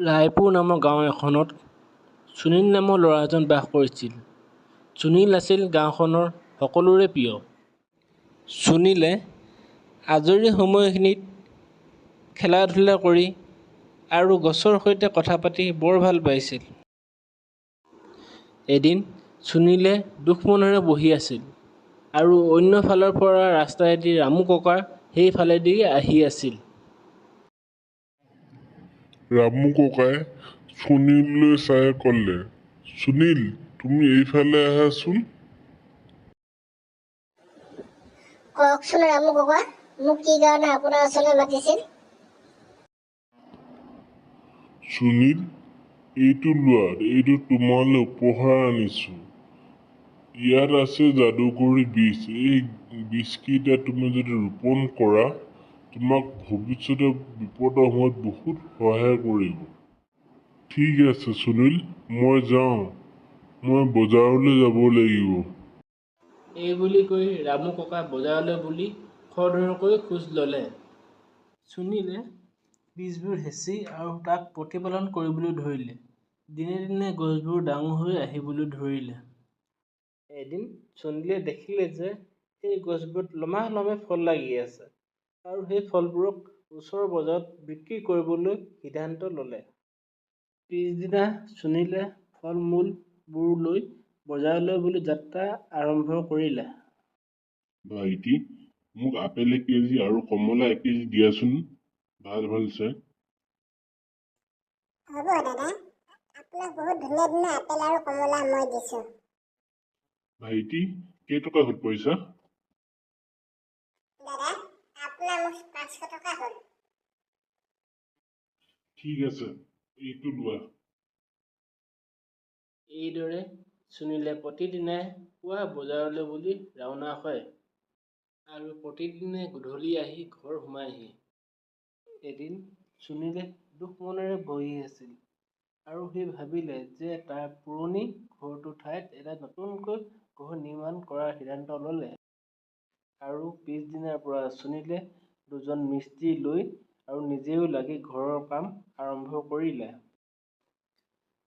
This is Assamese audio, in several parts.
ৰায়পুৰ নামৰ গাঁও এখনত সুনীল নামৰ ল'ৰা এজন বাস কৰিছিল। সুনীল আছিল গাঁওখনৰ সকলোৰে প্ৰিয়। সুনীলে আজৰি সময়খিনিত খেলা-ধূলা কৰি আৰু গছৰ সৈতে কথা পাতি বৰ ভাল পাইছিল। এদিন সুনীলে দুখ মনেৰে বহি আছিল আৰু অন্য ফালৰ পৰা ৰাস্তাইদি ৰামু ককা সেইফালেদি আহি আছিল। ৰামু ককাই সুনীললৈ চাই ক'লে, সুনীল, তুমি এইফালে আহাচোন। কওকচোন ৰামু ককা, মোক কি কাৰণে আপোনাৰ ওচৰলৈ মাতিছিল? সুনীল, এইটো লোৱা, এইটো তোমালৈ উপহাৰ আনিছো। ইয়াত আছে যাদুকৰী বীজ। এই বীজকেইটা তুমি যদি ৰোপণ কৰা, তোমাক ভৱিষ্যতে বিপদৰ সময়ত বহুত সহায় কৰিব। ঠিক আছে সুনীল, মই যাওঁ। মই বজাৰলৈ যাব লাগিব। এই বুলি কৈ ৰামু ককা বজাৰলৈ বুলি খৰধৰকৈ খোজ ল'লে। সুনীলে বীজবোৰ হেঁচি আৰু তাক প্ৰতিপালন কৰিবলৈ ধৰিলে। দিনে দিনে গছবোৰ ডাঙৰ হৈ আহিবলৈ ধৰিলে। এদিন সুনীলে দেখিলে যে সেই গছবোৰত লমাহলমে ফল লাগি আছে আৰু সেই ফলবোৰক ওচৰৰ বজাৰত বিক্ৰী কৰিবলৈ সিদ্ধান্ত ল'লে। পিছদিনা সুনীলে ফল-মূলবোৰ লৈ বজাৰলৈ বুলি যাত্ৰা আৰম্ভ কৰিলে। ভাইটি, মোক আপেল 1 কেজি আৰু কমলা 1 কেজি দিয়াচোন। ভাল ভাল চাই। হ'ব দাদা, আপোনাক বহুত ধুনীয়া ধুনীয়া আপেল আৰু কমলা মই দিছোঁ। ভাইটি, কেইটকা হ'ল পইচা? দাদা, আপোনাৰ মোক 500 টকা হ'ল। ঠিক আছে, এইটো লোৱা। এইদৰে সুনীলে প্ৰতিদিনাই পুৱা বজাৰলৈ বুলি ৰাওনা হয় আৰু প্ৰতিদিনে গধূলি আহি ঘৰ সোমায়হি। এদিন সুনীলে দুখ মনেৰে বহি আছিল আৰু সি ভাবিলে যে তাৰ পুৰণি ঘৰটোৰ ঠাইত এটা নতুনকৈ ঘৰ নিৰ্মাণ কৰাৰ সিদ্ধান্ত ল'লে। আৰু পিছদিনাৰ পৰা সুনীলে 2জন মিস্ত্ৰী লৈ আৰু নিজেও লাগি ঘৰৰ কাম আৰম্ভ কৰিলে।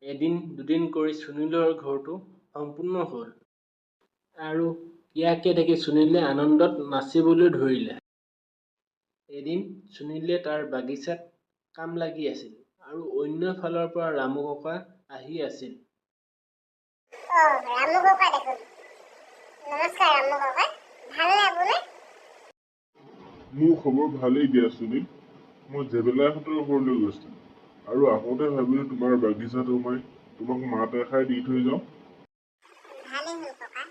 এদিন দুদিন কৰি সুনীলৰ ঘৰটো সম্পূৰ্ণ হ'ল আৰু ইয়াকে দেখি সুনীলে আনন্দত নাচিবলৈ ধৰিলে। এদিন সুনীলে তাৰ বাগিচাত কাম লাগি আছিল আৰু অন্য ফালৰ পৰা ৰামু ককা আহি আছিল। ৰামু ককা দেখোন। নমস্কাৰ ৰামু ককা, ভালনে আপোনাৰ? মোৰ খবৰ ভালেই দিয়া সুনীল। মই জেবেলাহঁতৰ ঘৰলৈ গৈছিলোঁ আৰু আহোঁতে ভাবিলোঁ তোমাৰ বাগিচাত সোমাই তোমাক মাত এষাৰ দি থৈ যাওঁ। ভালেই হ'ল ককা,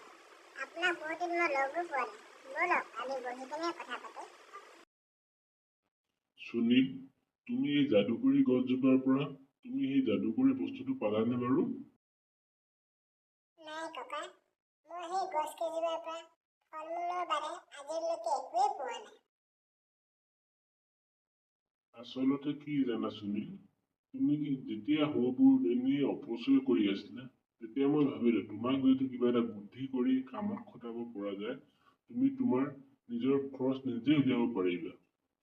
আপোনাক বহুত দিন মই লগো পোৱা নাই। ব'লক আমি বহি কিনে কথা পাতোঁ। সুনীল, তুমি এই যাদুকৰী গছজোপাৰ পৰা তুমি সেই যাদুকৰী বস্তুটো পালানে বাৰু? নাই ককা, মই সেই গছ কেইজোপাৰ পৰা ফল-মূলৰ বাদে আজিলৈকে একোৱেই পোৱা নাই। আচলতে কি জানা সুনীল, তুমি যেতিয়া সৰুবোৰ এনেই অপচয় কৰি আছিলা, তেতিয়া মই ভাবিলোঁ তোমাক যদি কিবা এটা বুদ্ধি কৰি কামত খটাব পৰা যায়, তুমি তোমাৰ নিজৰ খৰচ নিজে উলিয়াব পাৰিবা।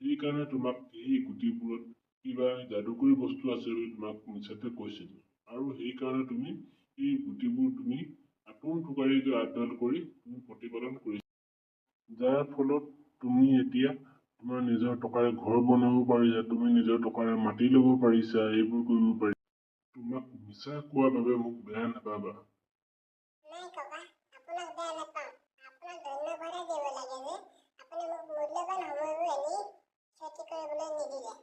সেইকাৰণে তোমাক এই গুটিবোৰত কিবা যাদুকৰী বস্তু আছে বুলি তোমাক মিছাতে কৈছিলোঁ আৰু সেইকাৰণে তুমি এই গুটিবোৰ তুমি আটোম-টোকাৰিকৈ আপডাল কৰি তুমি প্ৰতিপালন কৰিছা, যাৰ ফলত তুমি এতিয়া তোমাৰ নিজৰ টকাৰে ঘৰ বনাব পাৰিছা, তুমি নিজৰ টকাৰে মাটি ল'ব পাৰিছা, এইবোৰ কৰিব পাৰিছা। তোমাক মিছা কোৱাৰ বাবে মোক বেয়া নাপাবা। নাই ককা, আপোনাক বেয়া নাপাওঁ। আপোনাক ধন্যবাদহে দিব লাগে যে আপুনি মোক মূল্যৱান সময়বোৰ এনেই ক্ষতি কৰিবলৈ নিদিলে।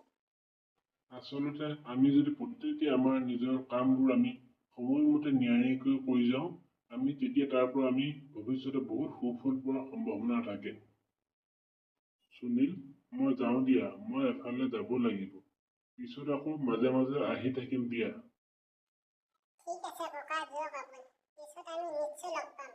আচলতে আমি যদি প্ৰত্যেকে আমাৰ নিজৰ কামবোৰ আমি সময়মতে নিয়াৰিকৈ কৰি যাওঁ, আমি তেতিয়া তাৰ পৰা আমি ভৱিষ্যতে বহুত সুফল পোৱাৰ সম্ভাৱনা থাকে। সুনীল, মই যাওঁ দিয়া, মই এফালে যাব লাগিব। পিছত আকৌ মাজে মাজে আহি থাকিম দিয়া। ঠিক আছে ককা, যাওক আপুনি। পিছত আমি নিশ্চয় লগ পাম।